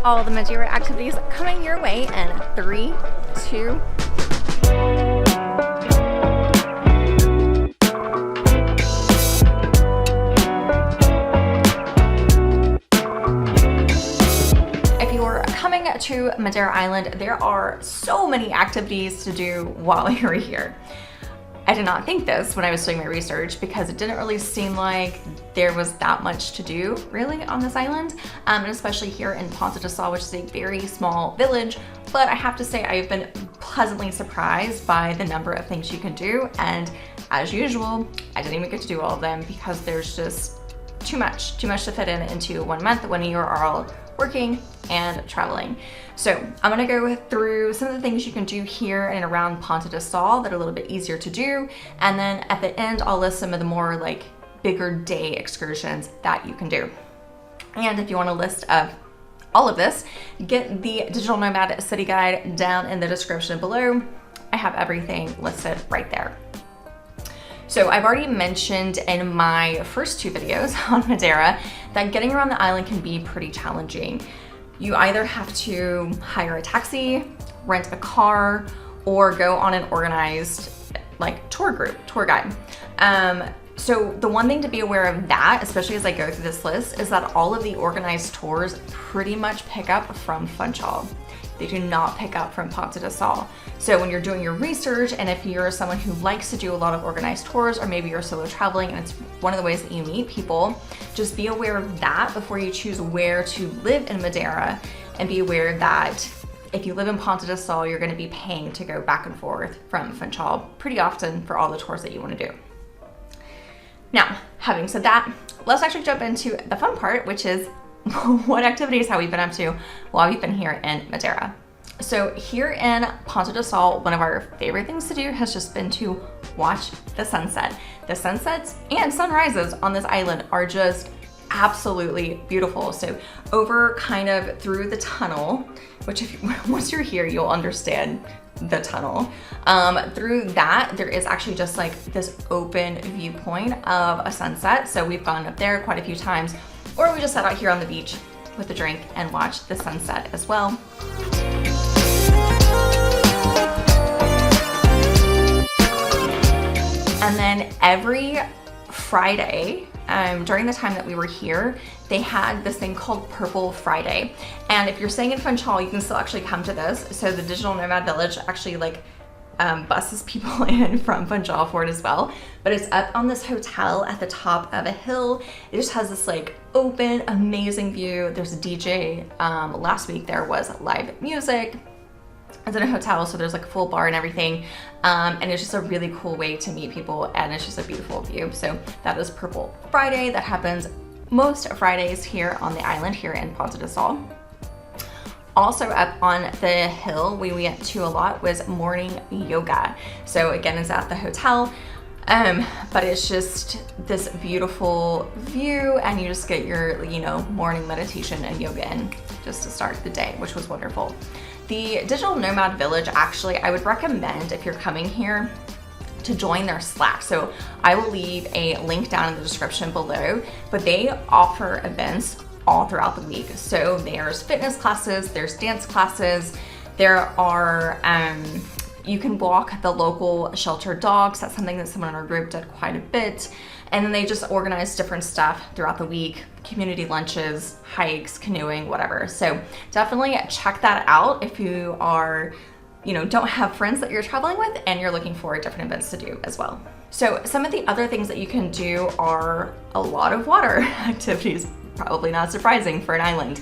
All the Madeira activities coming your way in 3, 2, coming to Madeira Island, there are so many activities to do while you're here. I did not think this when I was doing my research because it didn't really seem like there was that much to do really on this island, and especially here in Ponta, which is a very small village. But I have to say I've been pleasantly surprised by the number of things you can do, and as usual, I didn't even get to do all of them because there's just too much to fit into 1 month when you are all working and traveling. So I'm gonna go through some of the things you can do here and around Ponta that are a little bit easier to do. And then at the end, I'll list some of the more like bigger day excursions that you can do. And if you want a list of all of this, get the Digital Nomad City Guide down in the description below. I have everything listed right there. So I've already mentioned in my first 2 videos on Madeira that getting around the island can be pretty challenging. You either have to hire a taxi, rent a car, or go on an organized like tour guide. So the one thing to be aware of that, especially as I go through this list, is that all of the organized tours pretty much pick up from Funchal. They do not pick up from Ponta. So when you're doing your research, and if you're someone who likes to do a lot of organized tours, or maybe you're solo traveling and it's one of the ways that you meet people, just be aware of that before you choose where to live in Madeira, and be aware that if you live in Ponta, you're gonna be paying to go back and forth from Funchal pretty often for all the tours that you wanna do. Now, having said that, let's actually jump into the fun part, which is what activities have we been up to while we've been here in Madeira. So here in Ponta, one of our favorite things to do has just been to watch the sunset. The sunsets and sunrises on this island are just absolutely beautiful. So over kind of through the tunnel, which once you're here, you'll understand the tunnel. Through that, there is actually just like this open viewpoint of a sunset. So we've gone up there quite a few times, or we just sat out here on the beach with a drink and watched the sunset as well. And then every Friday, during the time that we were here, they had this thing called Purple Friday. And if you're staying in Funchal, you can still actually come to this. So the Digital Nomad Village actually like buses people in from Funchal for it as well. But it's up on this hotel at the top of a hill. It just has this like open, amazing view. There's a DJ. Last week there was live music. It's in a hotel, so there's like a full bar and everything. And it's just a really cool way to meet people, and it's just a beautiful view. So that is Purple Friday. That happens most Fridays here on the island here in Ponta. Also up on the hill we went to a lot was morning yoga. So again, it's at the hotel, but it's just this beautiful view, and you just get your, morning meditation and yoga in just to start the day, which was wonderful. The Digital Nomad Village, actually, I would recommend if you're coming here to join their Slack. So I will leave a link down in the description below, but they offer events all throughout the week. So there's fitness classes, there's dance classes, there are, you can walk the local sheltered dogs. That's something that someone in our group did quite a bit. And then they just organize different stuff throughout the week, community lunches, hikes, canoeing, whatever. So definitely check that out if you are, don't have friends that you're traveling with and you're looking for different events to do as well. So some of the other things that you can do are a lot of water activities. Probably not surprising for an island.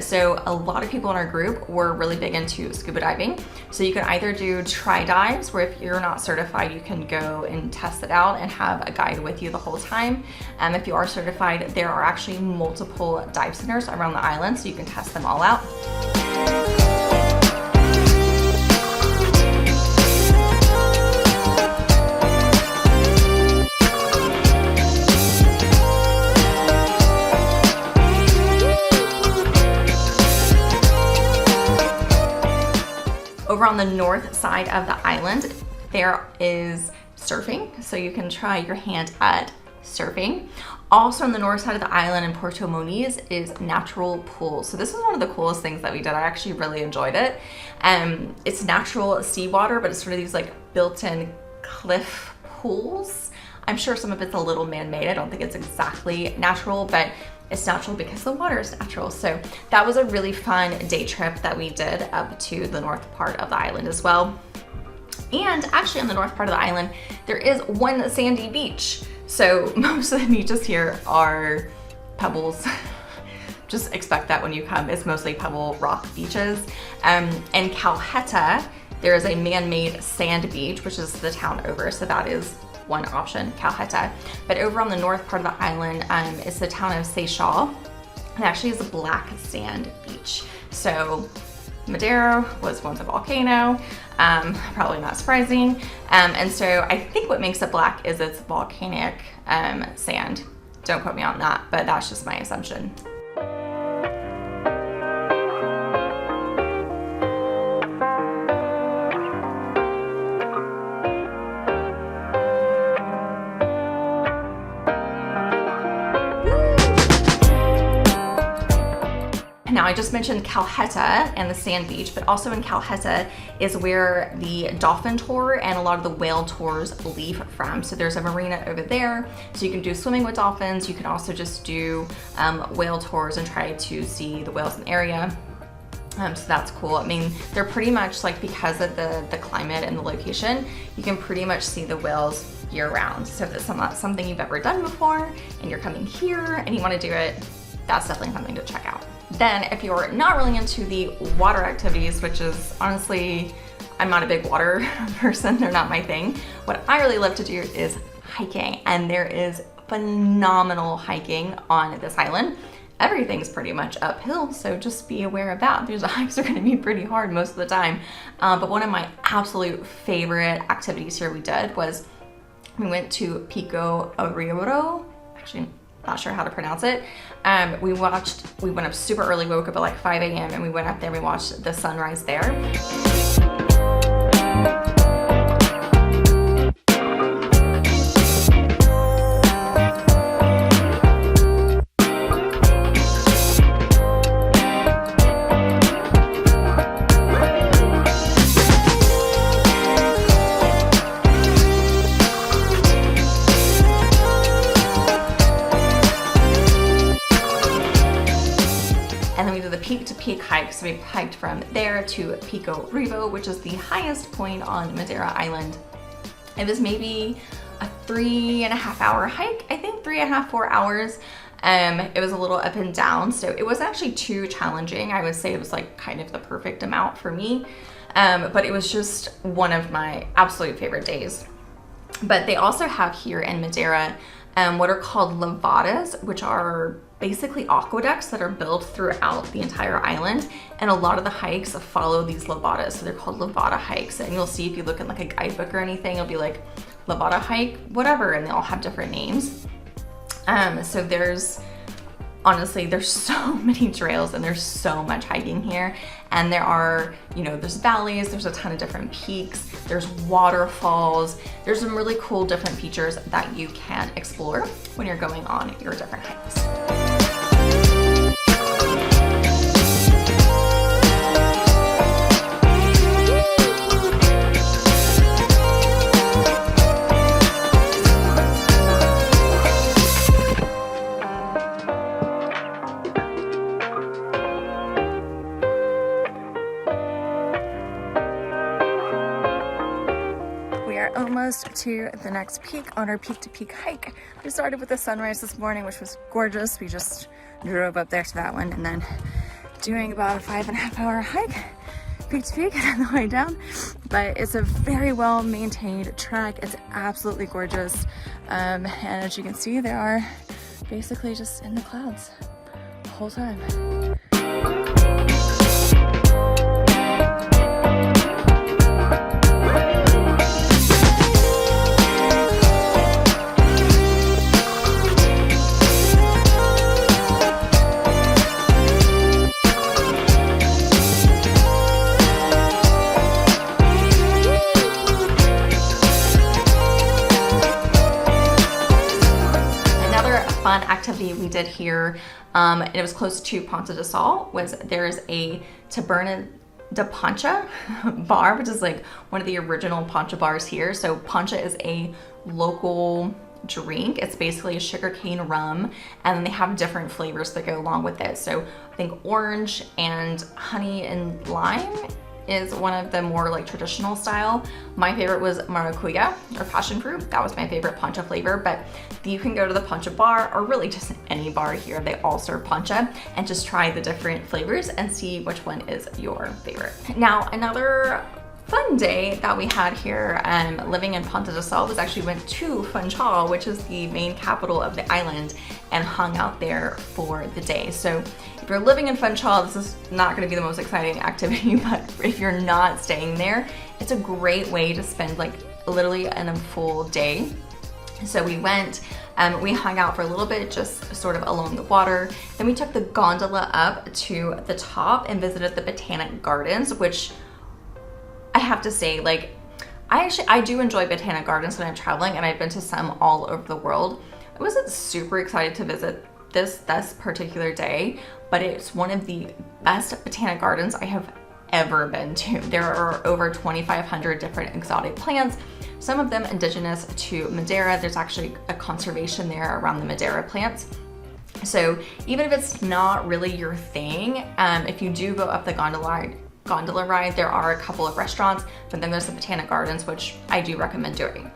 So a lot of people in our group were really big into scuba diving. So you can either do tri dives, where if you're not certified, you can go and test it out and have a guide with you the whole time. If you are certified, there are actually multiple dive centers around the island, so you can test them all out. Over on the north side of the island, there is surfing, so you can try your hand at surfing. Also on the north side of the island in Porto Moniz is natural pools. So this was one of the coolest things that we did. I actually really enjoyed it. It's natural seawater, but it's sort of these like built-in cliff pools. I'm sure some of it's a little man-made. I don't think it's exactly natural, but it's natural because the water is natural. So that was a really fun day trip that we did up to the north part of the island as well. And actually on the north part of the island, there is one sandy beach. So most of the beaches here are pebbles. Just expect that when you come. It's mostly pebble rock beaches. In Calheta, there is a man-made sand beach, which is the town over. So that is one option, Calheta. But over on the north part of the island is the town of Seychelles. It actually is a black sand beach. So Madeira was once a volcano, probably not surprising. And so I think what makes it black is its volcanic sand. Don't quote me on that, but that's just my assumption. Now I just mentioned Calheta and the sand beach, but also in Calheta is where the dolphin tour and a lot of the whale tours leave from. So there's a marina over there, so you can do swimming with dolphins. You can also just do whale tours and try to see the whales in the area. So that's cool. I mean, they're pretty much like, because of the climate and the location, you can pretty much see the whales year round. So if it's not something you've ever done before and you're coming here and you want to do it, that's definitely something to check out. Then if you're not really into the water activities, which is honestly, I'm not a big water person, they're not my thing. What I really love to do is hiking, and there is phenomenal hiking on this island. Everything's pretty much uphill, so just be aware of that. The hikes are gonna be pretty hard most of the time. But one of my absolute favorite activities here we did was we went to Pico Arieiro. Actually, not sure how to pronounce it. We went up super early, we woke up at like 5 a.m. and we went up there, we watched the sunrise there. Peak hike. So we hiked from there to Pico Ruivo, which is the highest point on Madeira Island. It was maybe a 3.5 hour hike, I think 3.5, 4 hours. It was a little up and down, so it wasn't actually too challenging. I would say it was like kind of the perfect amount for me, but it was just one of my absolute favorite days. But they also have here in Madeira what are called levadas, which are basically aqueducts that are built throughout the entire island, and a lot of the hikes follow these levadas, so they're called levada hikes. And you'll see if you look in like a guidebook or anything, it'll be like levada hike whatever, and they all have different names. So there's so many trails and there's so much hiking here, and there are, there's valleys, there's a ton of different peaks, there's waterfalls, there's some really cool different features that you can explore when you're going on your different hikes. Almost to the next peak on our peak to peak hike. We started with the sunrise this morning, which was gorgeous. We just drove up there to that one, and then doing about a 5.5 hour hike peak to peak and then the way down. But it's a very well maintained trek. It's absolutely gorgeous, and as you can see, they are basically just in the clouds the whole time. activity we did here, and it was close to Ponta de Sol, was there's a Taberna de Poncha bar, which is like one of the original Poncha bars here. So Poncha is a local drink. It's basically a sugarcane rum, and then they have different flavors that go along with it. So I think orange and honey and lime is one of the more like traditional style. My favorite was maracuya or passion fruit. That was my favorite Poncha flavor, but you can go to the Poncha bar or really just any bar here. They all serve Poncha, and just try the different flavors and see which one is your favorite. Now, another fun day that we had here living in Ponta de Sol was actually went to Funchal, which is the main capital of the island, and hung out there for the day. So if you're living in Funchal, this is not going to be the most exciting activity, but if you're not staying there, it's a great way to spend like literally a full day. So we went, we hung out for a little bit, just sort of along the water. Then we took the gondola up to the top and visited the Botanic Gardens, which I have to say, like, I do enjoy Botanic Gardens when I'm traveling, and I've been to some all over the world. I wasn't super excited to visit this particular day, but it's one of the best Botanic Gardens I have ever been to. There are over 2,500 different exotic plants, some of them indigenous to Madeira. There's actually a conservation there around the Madeira plants. So even if it's not really your thing, if you do go up the gondola ride, there are a couple of restaurants, but then there's the Botanic Gardens, which I do recommend doing.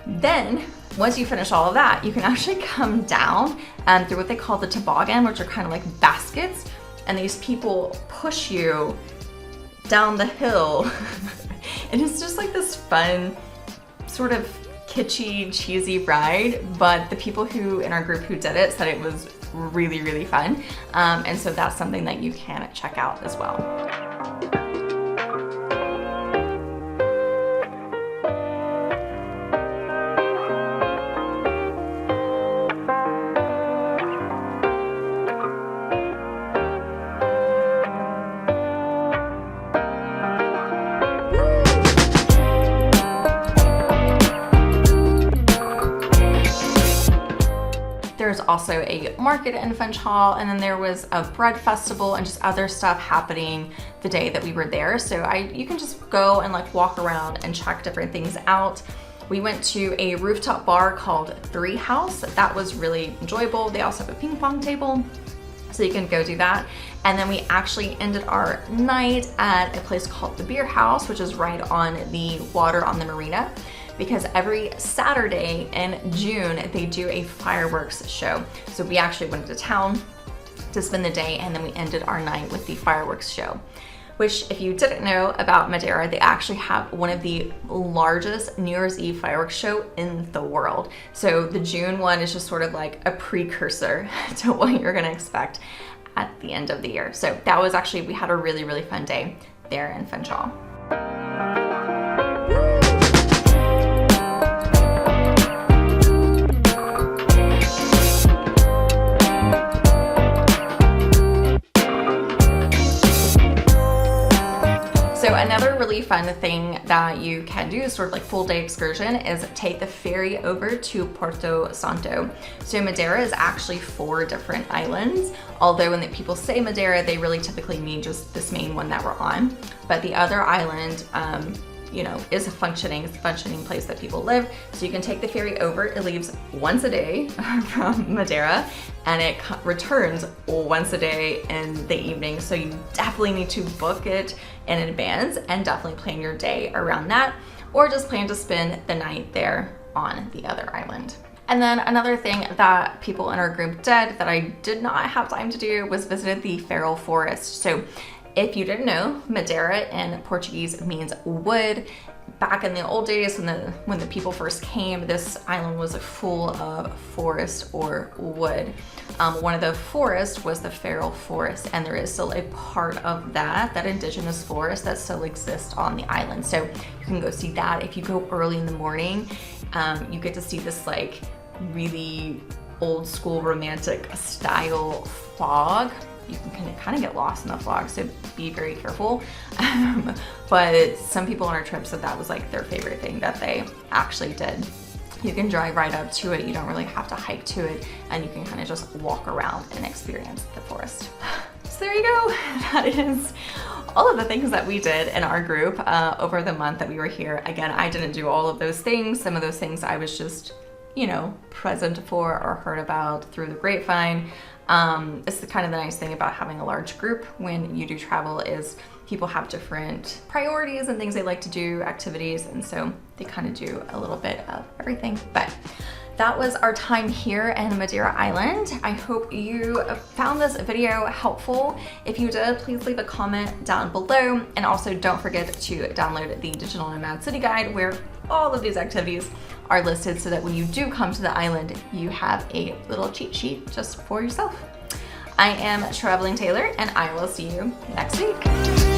Then once you finish all of that, you can actually come down through what they call the toboggan, which are kind of like baskets, and these people push you down the hill. And it's just like this fun, sort of kitschy, cheesy ride, but the people who in our group who did it said it was really, really fun. And so that's something that you can check out as well. There's also a market in Funchal, and then there was a bread festival and just other stuff happening the day that we were there. So you can just go and like walk around and check different things out. We went to a rooftop bar called Three House. That was really enjoyable. They also have a ping pong table, so you can go do that. And then we actually ended our night at a place called the Beer House, which is right on the water on the marina, because every Saturday in June, they do a fireworks show. So we actually went to town to spend the day, and then we ended our night with the fireworks show, which, if you didn't know about Madeira, they actually have one of the largest New Year's Eve fireworks show in the world. So the June one is just sort of like a precursor to what you're gonna expect at the end of the year. So that was actually, we had a really, really fun day there in Funchal. So another really fun thing that you can do, sort of like full day excursion, is take the ferry over to Porto Santo. So Madeira is actually 4 different islands, although when people say Madeira, they really typically mean just this main one that we're on. But the other island, you know, is a functioning place that people live. So you can take the ferry over. It leaves once a day from Madeira, and it returns once a day in the evening. So you definitely need to book it in advance and definitely plan your day around that, or just plan to spend the night there on the other island. And then another thing that people in our group did that I did not have time to do was visited the feral forest. So if you didn't know, Madeira in Portuguese means wood. Back in the old days when the people first came, this island was full of forest or wood. One of the forests was the feral forest, and there is still a part of that indigenous forest that still exists on the island. So you can go see that. If you go early in the morning, you get to see this like really old school romantic style fog. You can kind of get lost in the fog, so be very careful. But some people on our trip said that was like their favorite thing that they actually did. You can drive right up to it. You don't really have to hike to it, and you can kind of just walk around and experience the forest. So there you go. That is all of the things that we did in our group over the month that we were here. Again, I didn't do all of those things. Some of those things I was just, you know, present for or heard about through the grapevine. It's the kind of the nice thing about having a large group when you do travel is people have different priorities and things they like to do, activities, and so they kind of do a little bit of everything. But that was our time here in Madeira Island. I hope you found this video helpful. If you did, please leave a comment down below, and also don't forget to download the Digital Nomad City Guide where all of these activities are listed so that when you do come to the island, you have a little cheat sheet just for yourself. I am Traveling Tayler, and I will see you next week.